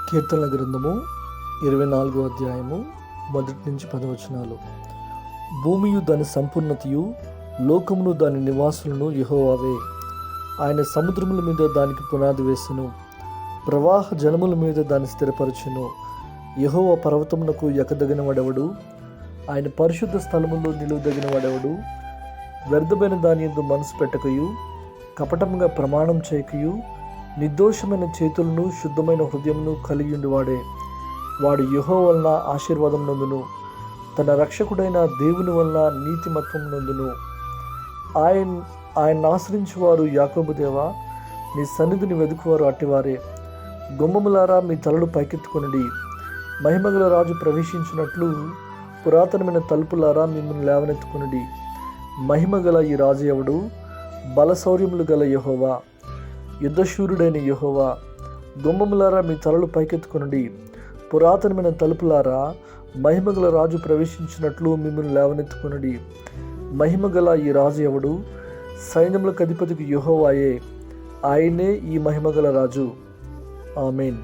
కీర్తనల గ్రంథము 24వ అధ్యాయము 1 నుంచి 10 వచనాలు. భూమియు దాని సంపూర్ణతయు, లోకమును దాని నివాసులను యెహోవావే. ఆయన సముద్రముల మీద దానికి పునాది వేసెను, ప్రవాహ జలముల మీద దాన్ని స్థిరపరచెను. యెహోవా పర్వతమునకు ఎక్కదగిన వాడెవడు? ఆయన పరిశుద్ధ స్థలములో నిలువదగిన వాడెవడు? వ్యర్థమైన దాని యందు మనసు పెట్టకయు, కపటముగా ప్రమాణం చేయకయు, నిర్దోషమైన చేతులను శుద్ధమైన హృదయమును కలిగి వాడే. వాడు యెహోవా వలన ఆశీర్వాదం నందును, తన రక్షకుడైన దేవుని వలన నీతిమత్వం నందును. ఆయన ఆశ్రయించువారు యాకోబు దేవా, నీ సన్నిధిని వెదుకువారు అట్టివారే. గుమ్మములారా మీ తలలు పైకెత్తుకొనుడి, మహిమగల రాజు ప్రవేశించినట్లు పురాతనమైన తలుపులారా మిమ్మల్ని లేవనెత్తుకొనుడి. మహిమగల ఈ రాజు ఎవడు? బలశౌర్యములు గల యెహోవా, యుద్ధశూరుడైన యెహోవా. గుమ్మములారా మీ తలలు పైకెత్తుకొనుడి, పురాతనమైన తలుపులారా మహిమగల రాజు ప్రవేశించినట్లు మిమ్మల్ని లేవనెత్తుకొనుడి. మహిమగల ఈ రాజు ఎవడు? సైన్యములకు అధిపతికి యెహోవాయే, ఆయనే ఈ మహిమగల రాజు. ఆమేన్.